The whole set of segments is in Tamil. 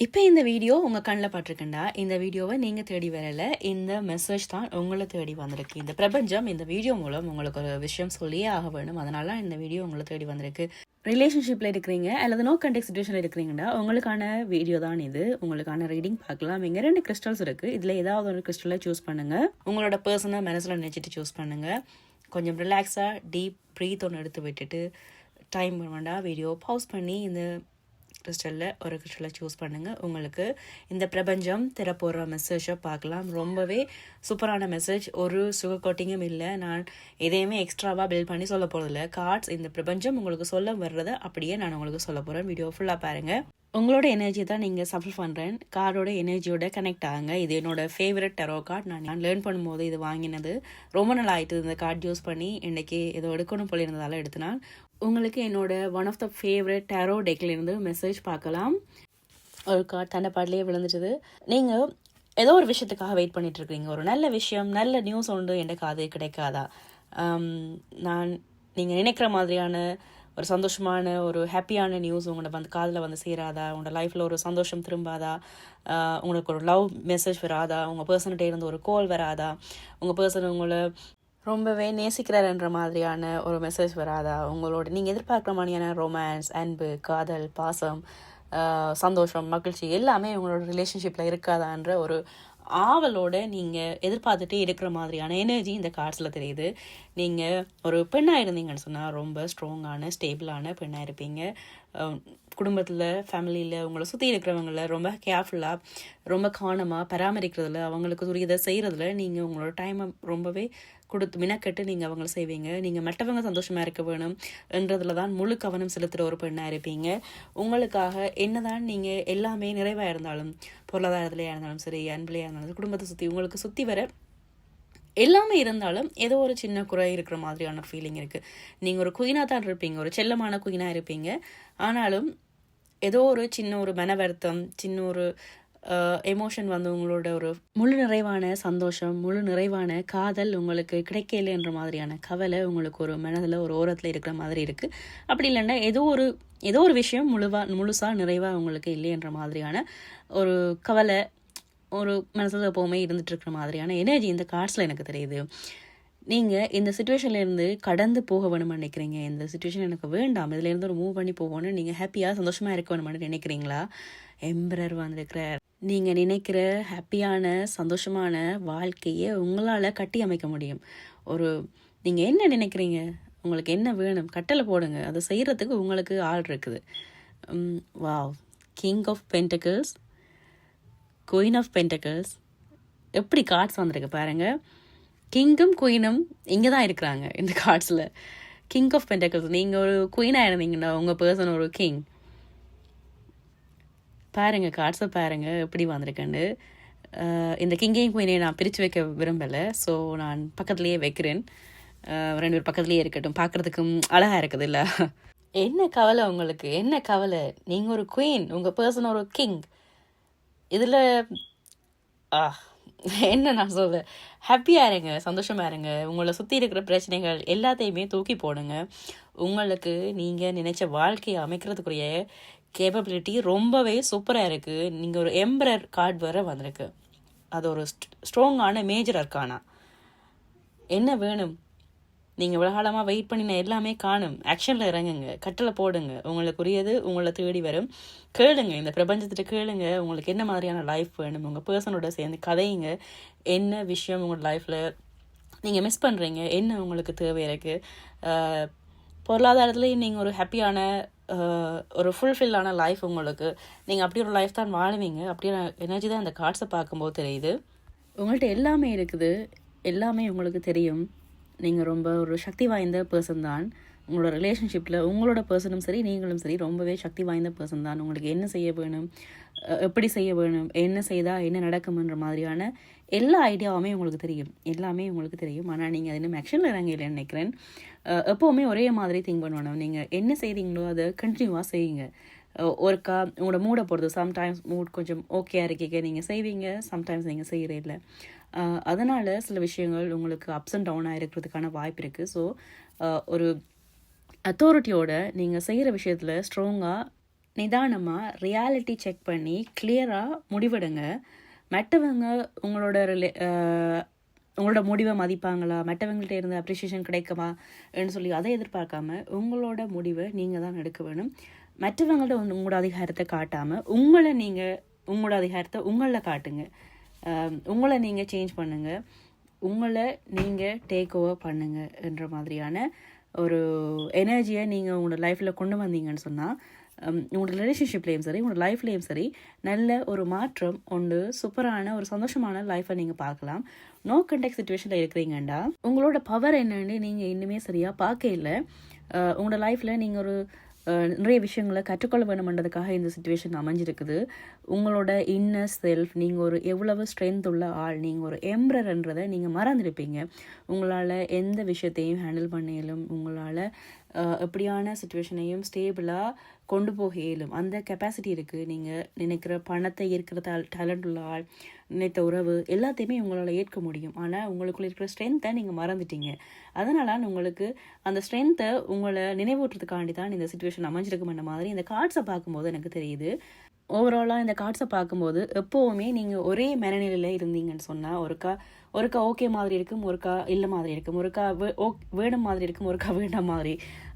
இப்போ இந்த வீடியோ உங்கள் கண்ணில் பட்டிருக்குண்டா இந்த வீடியோவை நீங்கள் தேடி வரலை, இந்த மெசேஜ் தான் உங்களை தேடி வந்திருக்கு. இந்த பிரபஞ்சம் இந்த வீடியோ மூலம் உங்களுக்கு ஒரு விஷயம் சொல்லியே ஆக வேணும். அதனால இந்த வீடியோ உங்களை தேடி வந்திருக்கு. ரிலேஷன்ஷிப்பில் இருக்கிறீங்க அல்லது நோ கான்டாக்ட் சிச்சுவேஷனில் இருக்கிறீங்கன்னா உங்களுக்கான வீடியோ தான் இது. உங்களுக்கான ரீடிங் பார்க்கலாம். இங்கே 2 கிறிஸ்டல்ஸ் இருக்குது. இதில் ஏதாவது ஒரு கிறிஸ்டலை சூஸ் பண்ணுங்கள். உங்களோட பர்சனை மனசில் நினச்சிட்டு சூஸ் பண்ணுங்கள். கொஞ்சம் ரிலாக்ஸாக டீப் ப்ரீத் ஒன்று எடுத்து விட்டுட்டு டைம் வேண்டாம், வீடியோ பாஸ் பண்ணி இந்த கிறிஸ்டலில் ஒரு கிறிஸ்டலை சூஸ் பண்ணுங்கள். உங்களுக்கு இந்த பிரபஞ்சம் திறப்போகிற மெசேஜை பார்க்கலாம். ரொம்பவே சூப்பரான மெசேஜ். ஒரு சுகர் கோட்டிங்கும் இல்லை. நான் எதையுமே எக்ஸ்ட்ராவாக பில்ட் பண்ணி சொல்ல போகிறதில்ல. கார்ட்ஸ் இந்த பிரபஞ்சம் உங்களுக்கு சொல்ல வர்றதை அப்படியே நான் உங்களுக்கு சொல்ல போகிறேன். வீடியோ ஃபுல்லாக பாருங்கள். உங்களோட எனர்ஜி தான் நீங்கள் சஃபர் பண்ணுறேன். கார்டோட எனர்ஜியோட கனெக்ட் ஆகுங்க. இது என்னோட ஃபேவரட் டெரோ கார்டு. நான் லேர்ன் பண்ணும்போது இது வாங்கினது ரொம்ப நாள் ஆகிட்டு. இந்த கார்டு யூஸ் பண்ணி இன்றைக்கி ஏதோ எடுக்கணும் போல இருந்ததால் எடுத்தினான். உங்களுக்கு என்னோட one of the favourite tarot டெக்லேருந்து மெசேஜ் பார்க்கலாம். ஒரு கார்டு தண்டப்பாட்டிலேயே விழுந்துட்டுது. நீங்கள் ஏதோ ஒரு விஷயத்துக்காக வெயிட் பண்ணிகிட்ருக்கீங்க. ஒரு நல்ல விஷயம், நல்ல நியூஸ் ஒன்று எனக்கு அது கிடைக்காதா? நீங்கள் நினைக்கிற மாதிரியான ஒரு சந்தோஷமான ஒரு ஹாப்பியான நியூஸ் உங்களோட காதில் வந்து சேராதா? உங்களோட லைஃப்பில் ஒரு சந்தோஷம் திரும்பாதா? உங்களுக்கு ஒரு லவ் மெசேஜ் வராதா? உங்கள் பர்சன்கிட்ட இருந்து ஒரு கால் வராதா? உங்கள் பர்சன் உங்களை ரொம்பவே நேசிக்கிறாருன்ற மாதிரியான ஒரு மெசேஜ் வராதா? உங்களோட நீங்கள் எதிர்பார்க்குற மாதிரியான ரொமான்ஸ், அன்பு, காதல், பாசம், சந்தோஷம், மகிழ்ச்சி எல்லாமே உங்களோட ரிலேஷன்ஷிப்பில் இருக்காதான்ற ஒரு ஆவலோடு நீங்கள் எதிர்பார்த்துட்டே இருக்கிற மாதிரியான எனர்ஜி இந்த கார்ட்ஸில் தெரியுது. நீங்கள் ஒரு பெண்ணாக இருந்தீங்கன்னு சொன்னால் ரொம்ப ஸ்ட்ராங்கான ஸ்டேபிளான பெண்ணாக இருப்பீங்க. குடும்பத்தில், ஃபேமிலியில், உங்களை சுற்றி இருக்கிறவங்கள ரொம்ப கேர்ஃபுல்லாக, ரொம்ப கவனமாக பராமரிக்கிறதுல, அவங்களுக்கு உரியதை செய்கிறதுல நீங்கள் உங்களோட டைமை ரொம்பவே கொடுத்து மினக்கட்டு நீங்கள் அவங்கள செய்வீங்க. நீங்கள் மற்றவங்க சந்தோஷமாக இருக்க வேணும் என்றதில் தான் முழு கவனம் செலுத்துகிற ஒரு பெண்ணாக இருப்பீங்க. உங்களுக்காக என்னதான் நீங்கள் எல்லாமே நிறைவாக இருந்தாலும், பொருளாதாரத்துலையாக இருந்தாலும் சரி, அன்பிலையாக இருந்தாலும், குடும்பத்தை சுற்றி உங்களுக்கு சுற்றி வர எல்லாமே இருந்தாலும் ஏதோ ஒரு சின்ன குறை இருக்கிற மாதிரியான ஃபீலிங் இருக்குது. நீங்கள் ஒரு குயினாக தான் இருப்பீங்க, ஒரு செல்லமான குயினாக இருப்பீங்க. ஆனாலும் ஏதோ ஒரு சின்ன ஒரு மன வருத்தம், சின்ன ஒரு எமோஷன் வந்து உங்களோட ஒரு முழு நிறைவான சந்தோஷம், முழு நிறைவான காதல் உங்களுக்கு கிடைக்கலைன்ற மாதிரியான கவலை உங்களுக்கு ஒரு மனதில் ஒரு ஓரத்தில் இருக்கிற மாதிரி இருக்குது. அப்படி இல்லைன்னா ஏதோ ஒரு விஷயம் முழுசாக நிறைவாக உங்களுக்கு இல்லைன்ற மாதிரியான ஒரு கவலை ஒரு மனசில் எப்போவுமே இருந்துகிட்ருக்கிற மாதிரியான எனர்ஜி இந்த கார்ட்ஸில் எனக்கு தெரியுது. நீங்கள் இந்த சுச்சுவேஷன்லேருந்து கடந்து போக வேணும்னு நினைக்கிறீங்க. இந்த சுச்சுவேஷன் எனக்கு வேண்டாம், இதுலேருந்து ஒரு மூவ் பண்ணி போகணும், நீங்கள் ஹாப்பியாக சந்தோஷமாக இருக்க வேணும்னு நினைக்கிறீங்களா? எம்பரர் வந்திருக்கிறார். நீங்கள் நினைக்கிற ஹாப்பியான சந்தோஷமான வாழ்க்கையை உங்களால் கட்டி அமைக்க முடியும். நீங்கள் என்ன நினைக்கிறீங்க, உங்களுக்கு என்ன வேணும், கட்டளை போடுங்க. அதை செய்கிறதுக்கு உங்களுக்கு ஆள் இருக்குது. Wow, king of pentacles, queen of pentacles, எப்படி கார்ட்ஸ் வந்திருக்கு பாருங்கள். கிங்கும் குயினும் இங்கே தான் இருக்கிறாங்க இந்த கார்ட்ஸில். கிங் ஆஃப் பென்டக்கிள்ஸ், நீங்கள் ஒரு குயினாக இருந்தீங்கன்னா உங்கள் பர்சன் ஒரு கிங். பாருங்கள் கார்ட்ஸை பாருங்கள் எப்படி வந்திருக்கேன்னு. இந்த கிங்கையும் குயினையும் நான் பிரித்து வைக்க விரும்பலை. ஸோ நான் பக்கத்துலேயே வைக்கிறேன். 2 பேர் பக்கத்துலேயே இருக்கட்டும், பார்க்குறதுக்கும் அழகாக இருக்குது இல்லை? என்ன கவலை உங்களுக்கு, என்ன கவலை? நீங்கள் ஒரு குயின், உங்கள் பர்சன் ஒரு கிங். இதில் என்ன நான் சொல்ல, ஹாப்பியாக இருங்க, சந்தோஷமாக இருங்க. உங்களை சுற்றி இருக்கிற பிரச்சனைகள் எல்லாத்தையுமே தூக்கி போடுங்க. உங்களுக்கு நீங்கள் நினைச்ச வாழ்க்கையை அமைக்கிறதுக்குரிய கேப்பபிலிட்டி ரொம்பவே சூப்பராக இருக்குது. நீங்கள் ஒரு எம்பரர் கார்டு வர வந்திருக்கு. அது ஒரு ஸ்ட்ராங்கான மேஜர் அர்க்கானா. என்ன வேணும்? நீங்கள் விலகாலமாக வெயிட் பண்ணின எல்லாமே காணும். ஆக்ஷனில் இறங்குங்க, கட்டளை போடுங்க. உங்களுக்குரியது உங்களை தேடி வரும். கேளுங்க, இந்த பிரபஞ்சத்திட்ட கேளுங்க, உங்களுக்கு என்ன மாதிரியான லைஃப் வேணும். உங்கள் பர்சனோட சேர்ந்து கதையுங்க. என்ன விஷயம் உங்களோட லைஃப்பில் நீங்கள் மிஸ் பண்ணுறீங்க, என்ன உங்களுக்கு தேவை இருக்குது. பொருளாதாரத்துலேயும் நீங்கள் ஒரு ஹாப்பியான ஒரு ஃபுல்ஃபில்லான லைஃப் உங்களுக்கு, நீங்கள் அப்படி ஒரு லைஃப் தான் வாழுவீங்க. அப்படியான எனர்ஜி தான் இந்த கார்ட்ஸை பார்க்கும்போது தெரியுது. உங்கள்கிட்ட எல்லாமே இருக்குது, எல்லாமே உங்களுக்கு தெரியும். நீங்கள் ரொம்ப ஒரு சக்தி வாய்ந்த பர்சன் தான். உங்களோட ரிலேஷன்ஷிப்பில் உங்களோட பர்சனும் சரி, நீங்களும் சரி ரொம்பவே சக்தி வாய்ந்த பர்சன் தான். உங்களுக்கு என்ன செய்ய வேணும், எப்படி செய்ய வேணும், என்ன செய்தால் என்ன நடக்கும்ன்ற மாதிரியான எல்லா ஐடியாவுமே உங்களுக்கு தெரியும், எல்லாமே உங்களுக்கு தெரியும். ஆனால் நீங்கள் அது இன்னும் ஆக்ஷனில் இறங்கலைன்னு நினைக்கிறேன். எப்போவுமே ஒரே மாதிரி திங்க் பண்ணணும். நீங்கள் என்ன செய்கிறீங்களோ அதை கண்டினியூவாக செய்யுங்க. ஒருக்கா உங்களோட மூடை பொறுத்து, சம்டைம்ஸ் மூட் கொஞ்சம் ஓகேயாக இருக்கீங்க, நீங்கள் செய்வீங்க, சம்டைம்ஸ் நீங்கள் செய்கிறே இல்லை. அதனால் சில விஷயங்கள் உங்களுக்கு அப்ஸ் அண்ட் டவுனாக இருக்கிறதுக்கான வாய்ப்பு இருக்குது. ஸோ ஒரு அத்தாரிட்டியோட நீங்கள் செய்கிற விஷயத்தில் ஸ்ட்ராங்காக நிதானமாக ரியாலிட்டி செக் பண்ணி கிளியராக முடிவெடுங்க. மற்றவங்க உங்களோட உங்களோட முடிவை மதிப்பாங்களா, மற்றவங்கள்ட்ட இருந்து அப்ரிஷியேஷன் கிடைக்குமான்னு சொல்லி அதை எதிர்பார்க்காம உங்களோட முடிவை நீங்கள் தான் எடுக்க வேணும். மற்றவங்கள்ட்ட உங்களோட அதிகாரத்தை காட்டாமல் உங்களோட அதிகாரத்தை உங்களில் காட்டுங்க. உங்களை நீங்கள் சேஞ்ச் பண்ணுங்கள், உங்களை நீங்கள் டேக் ஓவர் பண்ணுங்க என்ற மாதிரியான ஒரு எனர்ஜியை நீங்கள் உங்களோட லைஃப்பில் கொண்டு வந்தீங்கன்னு சொன்னால் உங்களோட ரிலேஷன்ஷிப்லேயும் சரி உங்களோட லைஃப்லேயும் சரி நல்ல ஒரு மாற்றம் ஒன்று சூப்பரான ஒரு சந்தோஷமான லைஃப்பை நீங்கள் பார்க்கலாம். நோ கண்டெக்ட் சுச்சுவேஷனில் இருக்கிறீங்கண்டா உங்களோட பவர் என்னன்னு நீங்கள் இன்னுமே சரியாக பார்க்க இல்லை. உங்களோட லைஃப்பில் நீங்கள் ஒரு நிறைய விஷயங்களை கற்றுக்கொள்ள வேணுமென்றதுக்காக இந்த சுச்சுவேஷன் அமைஞ்சிருக்குது. உங்களோட இன்னர் செல்ஃப், நீங்கள் ஒரு எவ்வளவு ஸ்ட்ரென்த் உள்ள ஆள், நீங்கள் ஒரு எம்ப்ரர்ன்றதை நீங்கள் மறந்துருப்பீங்க. உங்களால் எந்த விஷயத்தையும் ஹேண்டில் பண்ண இயலும், உங்களால் எப்படியான சுச்சுவேஷனையும் ஸ்டேபிளாக கொண்டு போக இயலும். அந்த கெப்பாசிட்டி இருக்குது. நீங்கள் நினைக்கிற பணத்தை இருக்கிற டேலண்ட் உள்ள ஆள், நினைத்த உறவு எல்லாத்தையுமே உங்களால் ஏற்க முடியும். ஆனால் உங்களுக்குள்ள இருக்கிற ஸ்ட்ரென்த்தை நீங்கள் மறந்துட்டீங்க. அதனால உங்களுக்கு அந்த ஸ்ட்ரென்த்தை உங்களை நினைவூட்டுறதுக்காண்டி தான் இந்த சுச்சுவேஷன் அமைஞ்சிருக்குமென்ற மாதிரி இந்த கார்ட்ஸை பார்க்கும்போது எனக்கு தெரியுது. ஓவராலாக இந்த கார்ட்ஸை பார்க்கும்போது எப்போவுமே நீங்கள் ஒரே மனநிலையில் இருந்தீங்கன்னு சொன்னால் ஒருக்கா ஓகே மாதிரி இருக்கும், ஒருக்கா இல்லை மாதிரி இருக்கும், ஒருக்கா வேணும் மாதிரி இருக்கும், ஒருக்கா வேண்டாம் மாதிரி,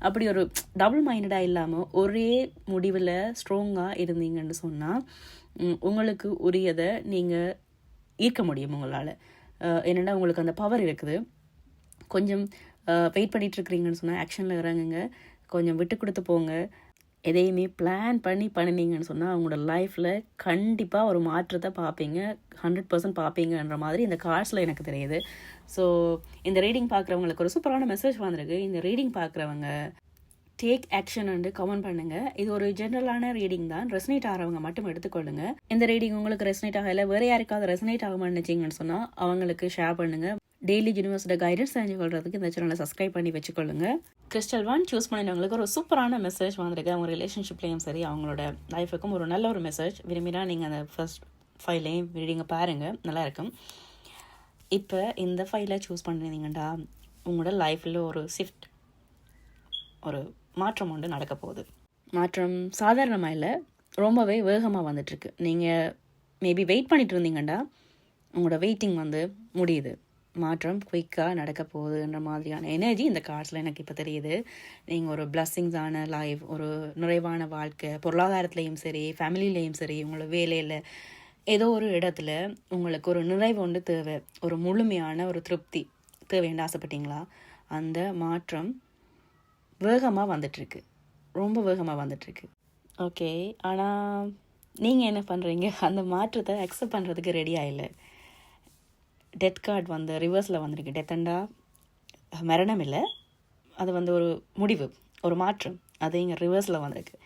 அப்படி ஒரு டபுள் மைண்டடாக இல்லாமல் ஒரே முடிவில் ஸ்ட்ராங்காக இருந்தீங்கன்னு சொன்னால் உங்களுக்கு உரியதை நீங்கள் ஈர்க்க முடியும் உங்களால். என்னென்னா உங்களுக்கு அந்த பவர் இருக்குது. கொஞ்சம் வெயிட் பண்ணிகிட்ருக்கிறீங்கன்னு சொன்னால் ஆக்ஷனில் இறங்குங்க, கொஞ்சம் விட்டு கொடுத்து போங்க. எதையுமே பிளான் பண்ணினீங்கன்னு சொன்னால் அவங்களோட லைஃப்பில் கண்டிப்பாக ஒரு மாற்றத்தை பார்ப்பீங்க, 100% பார்ப்பீங்கன்ற மாதிரி இந்த கார்ட்ஸில் எனக்கு தெரியுது. ஸோ இந்த ரீடிங் பார்க்குறவங்களுக்கு ஒரு சூப்பரான மெசேஜ் வந்திருக்கு. இந்த ரீடிங் பார்க்குறவங்க டேக் ஆக்ஷன் அண்டு கமெண்ட் பண்ணுங்கள். இது ஒரு ஜென்ரலான ரீடிங் தான், ரெசனேட் ஆகிறவங்க மட்டும் எடுத்துக்கொள்ளுங்க. இந்த ரீடிங் உங்களுக்கு ரெசனேட் ஆகலை, வேறு யாருக்காவது ரெசனேட் ஆகாமல் நினச்சிங்கன்னு சொன்னால் அவங்களுக்கு ஷேர் பண்ணுங்கள். டெய்லி யூனிவர்ஸோட கைடன்ஸ் தெரிஞ்சுக்கொள்றதுக்கு இந்த சேனலை சப்ஸ்கிரைப் பண்ணி வச்சுக்கொள்ளுங்க. கிறிஸ்டல் 1 சூஸ் பண்ணினவங்களுக்கு ஒரு சூப்பரான மெசேஜ் வந்திருக்கு. அவங்க ரிலேஷன்ஷிப்லேயும் சரி அவங்களோட லைஃபுக்கும் ஒரு நல்ல ஒரு மெசேஜ். விரும்பினா நீங்கள் அந்த ஃபர்ஸ்ட் ஃபைலையும் ரீடிங்கை பாருங்கள், நல்லாயிருக்கும். இப்போ இந்த ஃபைலை சூஸ் பண்ணியிருந்தீங்கண்டா உங்களோட லைஃப்பில் ஒரு ஷிஃப்ட், ஒரு மாற்றம் ஒன்று நடக்க போகுது. மாற்றம் சாதாரணமாக இல்லை, ரொம்பவே வேகமாக வந்துட்டுருக்கு. நீங்கள் மேபி வெயிட் பண்ணிட்டு இருந்தீங்கண்டா உங்களோட வெயிட்டிங் முடியுது. மாற்றம் குயிக்காக நடக்க போகுதுன்ற மாதிரியான எனர்ஜி இந்த கார்ட்ஸில் எனக்கு இப்போ தெரியுது. நீங்கள் ஒரு பிளஸ்ஸிங்ஸான லைஃப், ஒரு நிறைவான வாழ்க்கை, பொருளாதாரத்துலேயும் சரி ஃபேமிலியிலையும் சரி உங்களோட வேலையில் ஏதோ ஒரு இடத்துல உங்களுக்கு ஒரு நிறைவு ஒன்று தேவை, ஒரு முழுமையான ஒரு திருப்தி தேவைன்னு ஆசைப்பட்டீங்களா? அந்த மாற்றம் வேகமாக வந்துட்டுருக்கு, ரொம்ப வேகமாக வந்துட்டுருக்கு. ஓகே, ஆனால் நீங்கள் என்ன பண்ணுறீங்க? அந்த மாற்றத்தை அக்செப்ட் பண்ணுறதுக்கு ரெடியாக இல்லை. டெத் கார்டு ரிவர்ஸில் வந்திருக்கு. டெத்தண்டா மரணம் இல்லை, அது ஒரு முடிவு, ஒரு மாற்றம், அது இங்கே ரிவர்ஸில் வந்திருக்கு.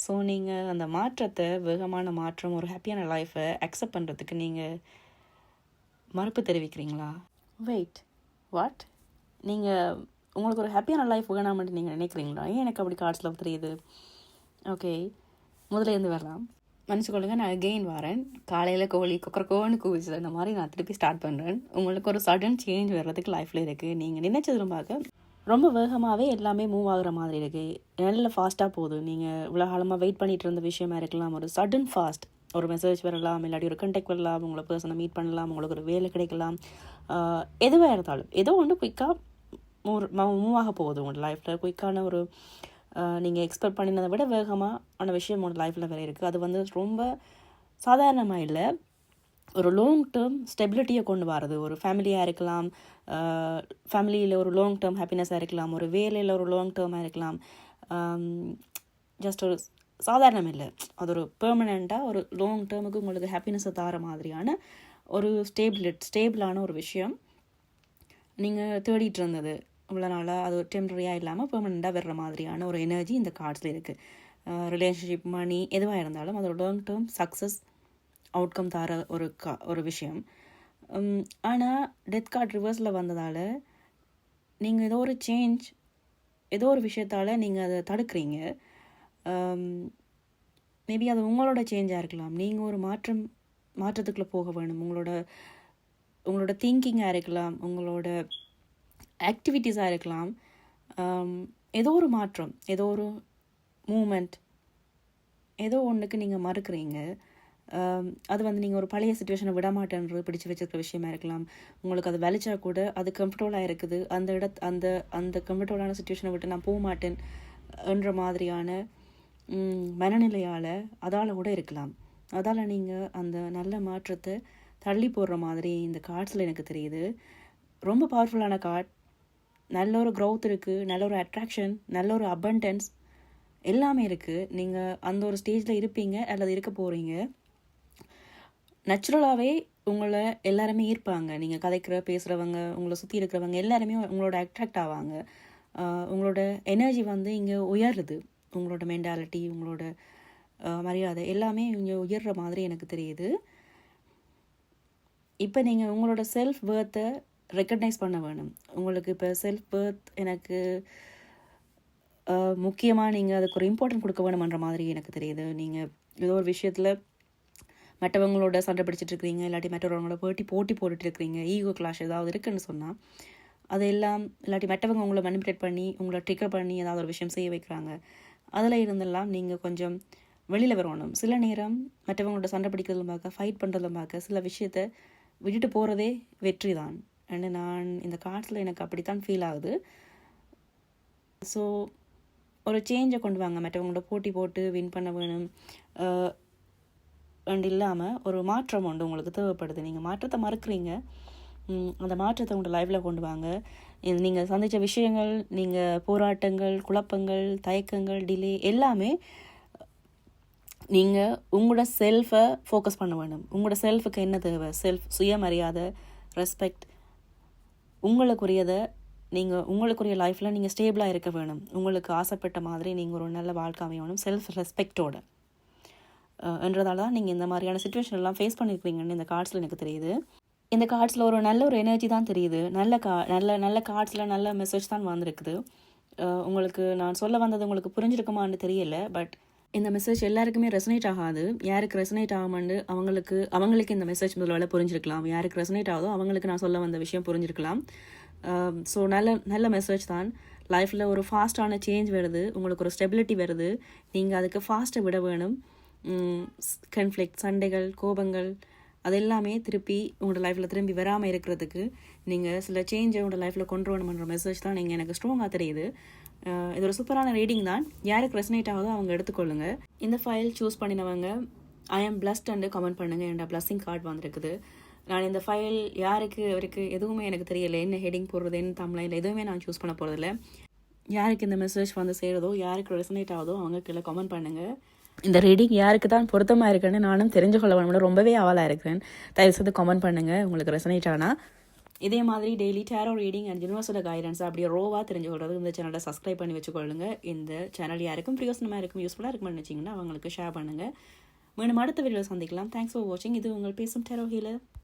ஸோ நீங்கள் அந்த மாற்றத்தை, வேகமான மாற்றம், ஒரு ஹாப்பியான லைஃப்பை அக்செப்ட் பண்ணுறதுக்கு நீங்கள் மறுப்பு தெரிவிக்கிறீங்களா? Wait, what? நீங்கள் உங்களுக்கு ஒரு ஹாப்பியான லைஃப் வேணாமட்டு நீங்கள் நினைக்கிறீங்களா? ஏன் எனக்கு அப்படி கார்ட்ஸில் தெரியுது? ஓகே, முதலேருந்து வரலாம். மன்னிச்சுக்கொள்ளுங்க, நான் அகெயின் வரேன். காலையில் கோழி கொக்கரக்கோன்னு கூவிச்சு அந்த மாதிரி நான் திருப்பி ஸ்டார்ட் பண்ணுறேன். உங்களுக்கு ஒரு சடன் சேஞ்ச் வர்றதுக்கு லைஃப்பில் இருக்குது. நீங்கள் நினைச்சதும் பார்க்க ரொம்ப வேகமாகவே எல்லாமே மூவ் ஆகுற மாதிரி இருக்குது. நல்ல ஃபாஸ்ட்டாக போகுது. நீங்கள் இவ்வளோ காலமாக வெயிட் பண்ணிகிட்டு இருந்த விஷயமா இருக்கலாம், ஒரு சடன் ஃபாஸ்ட், ஒரு மெசேஜ் வரலாம், இல்லாட்டி ஒரு கண்டெக்ட் வரலாம், உங்களை பர்சனை மீட் பண்ணலாம், உங்களுக்கு ஒரு வேலை கிடைக்கலாம், எதுவாக இருந்தாலும் ஏதோ ஒன்று குயிக்காக மூவ் ஆக போகுது உங்களோட லைஃப்பில். குயிக்கான ஒரு நீங்கள் எக்ஸ்பெக்ட் பண்ணினதை விட வேகமான விஷயம் உங்களோட லைஃப்பில் வேறு இருக்குது. அது ரொம்ப சாதாரணமாக இல்லை, ஒரு லாங் டேர்ம் ஸ்டெபிலிட்டியை கொண்டு வரது. ஒரு ஃபேமிலியாக இருக்கலாம், ஃபேமிலியில் ஒரு லாங் டேர்ம் ஹாப்பினஸாக இருக்கலாம், ஒரு வேலையில் ஒரு லாங் டேர்மாக இருக்கலாம். ஜஸ்ட் ஒரு சாதாரணம் இல்லை, அது ஒரு பெர்மனெண்ட்டாக ஒரு லாங் டேர்முக்கு உங்களுக்கு ஹாப்பினஸை தர மாதிரியான ஒரு ஸ்டேபிளான ஒரு விஷயம் நீங்கள் தேடிட்டு இருந்தது இவ்வளோ நாளாக. அது டெம்பரரியாக இல்லாமல் பெர்மனெண்ட்டாக வர்ற மாதிரியான ஒரு எனர்ஜி இந்த கார்ட்ஸில் இருக்குது. ரிலேஷன்ஷிப், மணி எதுவாக இருந்தாலும் அது ஒரு லாங் டேர்ம் சக்ஸஸ் அவுட்கம் தர ஒரு விஷயம். ஆனால் டெத் கார்ட் ரிவர்ஸில் வந்ததால் நீங்கள் ஏதோ ஒரு சேஞ்ச், ஏதோ ஒரு விஷயத்தால் நீங்கள் அதை தடுக்கிறீங்க. மேபி அது உங்களோட சேஞ்சாக இருக்கலாம். நீங்கள் ஒரு மாற்றத்துக்குள்ளே போக வேணும். உங்களோட திங்கிங்காக இருக்கலாம், உங்களோட ஏதோ ஒன்றுக்கு நீங்கள் மறுக்கிறீங்க. அது வந்து நீங்கள் ஒரு பழைய சுச்சுவேஷனை விட மாட்டேன்றது பிடிச்சி வச்சிருக்கிற விஷயமா இருக்கலாம். உங்களுக்கு அது வலிச்சா கூட அது கம்ஃபர்டபுளாக இருக்குது, அந்த அந்த கம்ஃபர்டபுளான சுச்சுவேஷனை விட்டு நான் போக மாட்டேன் என்ற மாதிரியான மனநிலையால் அதால் கூட இருக்கலாம். அதால் நீங்கள் அந்த நல்ல மாற்றத்தை தள்ளி போடுற மாதிரி இந்த கார்ட்ஸில் எனக்கு தெரியுது. ரொம்ப பவர்ஃபுல்லான கார்ட். நல்ல ஒரு க்ரோத் இருக்குது, நல்ல ஒரு அட்ராக்ஷன், நல்ல ஒரு அபண்டன்ஸ் எல்லாமே இருக்குது. நீங்கள் அந்த ஒரு ஸ்டேஜில் இருப்பீங்க அல்லது இருக்க போகிறீங்க. நேச்சுரலாகவே உங்களை எல்லாருமே ஈர்ப்பாங்க. நீங்கள் கதைக்கிற பேசுகிறவங்க, உங்களை சுற்றி இருக்கிறவங்க எல்லாருமே உங்களோட அட்ராக்ட் ஆவாங்க. உங்களோட எனர்ஜி வந்து இங்கே உயருது. உங்களோட மென்டாலிட்டி, உங்களோட மரியாதை எல்லாமே இங்கே உயர்ற மாதிரி எனக்கு தெரியுது. இப்போ நீங்கள் உங்களோட செல்ஃப் வேர்த்தை ரெக்கக்னைஸ் பண்ண வேணும். உங்களுக்கு இப்போ செல்ஃப் வேர்த் எனக்கு முக்கியமாக நீங்கள் அதுக்கு ஒரு இம்பார்ட்டன்ட் கொடுக்க வேணுமன்ற மாதிரி எனக்கு தெரியுது. நீங்கள் ஏதோ ஒரு விஷயத்தில் மற்றவங்களோட சண்டை பிடிச்சிட்டு இருக்கிறீங்க, இல்லாட்டி மற்றவங்களோட போட்டி போட்டுட்டு இருக்கிறீங்க, ஈகோ கிளாஷ் ஏதாவது இருக்குன்னு சொன்னால் அது எல்லாம், இல்லாட்டி மற்றவங்க உங்களை மேனிபுலேட் பண்ணி உங்களை ட்ரிகர் பண்ணி ஏதாவது ஒரு விஷயம் செய்ய வைக்கிறாங்க, அதில் இருந்தெல்லாம் நீங்கள் கொஞ்சம் வெளியில் வரணும். சில நேரம் மற்றவங்களோட சண்டை பிடிக்கிறதும் பார்க்க, ஃபைட் பண்ணுறதும் பார்க்க, சில விஷயத்தை விட்டுட்டு போகிறதே வெற்றி தான். அண்ட் நான் இந்த கார்ட்ஸில் எனக்கு அப்படித்தான் ஃபீல் ஆகுது. ஸோ ஒரு சேஞ்சை கொண்டு வாங்க. மற்றவங்களோட போட்டி போட்டு வின் பண்ண வேணும் அண்ட் இல்லாமல் ஒரு மாற்றம் உண்டு உங்களுக்கு தேவைப்படுது. நீங்கள் மாற்றத்தை மறுக்கிறீங்க, அந்த மாற்றத்தை உங்களோட லைஃப்பில் கொண்டு வாங்க. நீங்கள் சந்தித்த விஷயங்கள், நீங்கள் போராட்டங்கள், குழப்பங்கள், தயக்கங்கள், டிலே எல்லாமே நீங்கள் உங்களோட செல்ஃபை ஃபோக்கஸ் பண்ண வேணும். உங்களோட செல்ஃபுக்கு என்ன தேவை? செல்ஃப் சுயமரியாதை, ரெஸ்பெக்ட், உங்களுக்குரியதை நீங்கள் உங்களுக்குரிய லைஃப்பில் நீங்கள் ஸ்டேபிளாக இருக்க வேணும். உங்களுக்கு ஆசைப்பட்ட மாதிரி நீங்கள் ஒரு நல்ல வாழ்க்கை அமையணும் நல்ல ரெஸ்பெக்டோட என்றதால தான் நீங்கள் இந்த மாதிரியான சுச்சுவேஷன்லாம் ஃபேஸ் பண்ணியிருக்கிறீங்கன்னு இந்த கார்ட்ஸில் எனக்கு தெரியுது. இந்த கார்ட்ஸில் ஒரு நல்ல ஒரு எனர்ஜி தான் தெரியுது. நல்ல கார்ட்ஸில் நல்ல மெசேஜ் தான் வந்திருக்குது. உங்களுக்கு நான் சொல்ல வந்தது உங்களுக்கு புரிஞ்சிருக்குமான்னு தெரியல. பட் இந்த மெசேஜ் எல்லாருக்குமே ரெசனேட் ஆகாது. யாருக்கு ரெசனேட் ஆகாமன்னு அவங்களுக்கு இந்த மெசேஜ் முதல்ல புரிஞ்சிருக்கலாம். யாருக்கு ரெசனேட் ஆகுதோ அவங்களுக்கு நான் சொல்ல வந்த விஷயம் புரிஞ்சிருக்கலாம். ஸோ நல்ல மெசேஜ் தான். லைஃப்பில் ஒரு ஃபாஸ்ட்டான சேஞ்ச் வருது, உங்களுக்கு ஒரு ஸ்டெபிலிட்டி வருது. நீங்கள் அதுக்கு ஃபாஸ்ட்டாக விட வேணும். கன்ஃப்ளிக்ட், சண்டைகள், கோபங்கள் அது எல்லாமே திருப்பி உங்களோட லைஃப்பில் திரும்பி வராமல் இருக்கிறதுக்கு நீங்கள் சில சேஞ்சை உங்களோட லைஃப்பில் கொண்டு வரணுன்ற மெசேஜ் தான் நீங்கள் எனக்கு ஸ்ட்ராங்காக தெரியுது. இது ஒரு சூப்பரான ரீடிங் தான். யாருக்கு ரெசனேட் ஆகுதோ அவங்க எடுத்துக்கொள்ளுங்க. இந்த ஃபைல் சூஸ் பண்ணினவங்க ஐ ஆம் பிளஸ்ட் அண்டு கமெண்ட் பண்ணுங்கள். என்னோட பிளஸ்ஸிங் கார்டு வந்திருக்குது. நான் இந்த ஃபைல் யாருக்கு அவருக்கு எதுவுமே எனக்கு தெரியலை. என்ன ஹெட்டிங் போடுறது, என்ன தமிழில் எதுவுமே நான் சூஸ் பண்ண போகிறதில்ல. யாருக்கு இந்த மெசேஜ் வந்து சேருதோ, யாருக்கு ரெசனேட் ஆகுதோ அவங்க கீழே கமெண்ட் பண்ணுங்கள். இந்த ரீடிங் யாருக்கு தான் பொருத்தமாக இருக்குன்னு நானும் தெரிஞ்சு கொள்ள வேணும், ரொம்பவே ஆவலாக இருக்கிறேன். தயவு செய்து கமெண்ட் பண்ணுங்கள் உங்களுக்கு ரெசனேட் ஆனால். இதே மாதிரி டெய்லி டேரோ ரீடிங் அண்ட் யூனிவர்ஸோட கைடன்ஸ் அப்படியே ரோவாக தெரிஞ்சுக்கொள்றது இந்த சேனலை சப்ஸ்கிரைப் பண்ணி வச்சுக்கொள்ளுங்க. இந்த சேனல் யாருக்கும் பிரயோசனமாக இருக்கும், யூஸ்ஃபுல்லாக இருக்கும்னு நினச்சிங்கன்னா அவங்களுக்கு ஷேர் பண்ணுங்கள். மீண்டும் அடுத்த வீடியோவில் சந்திக்கலாம். தேங்க்ஸ் ஃபார் வாட்சிங். இது உங்கள் பேசும் டேரோ ஹீலர்.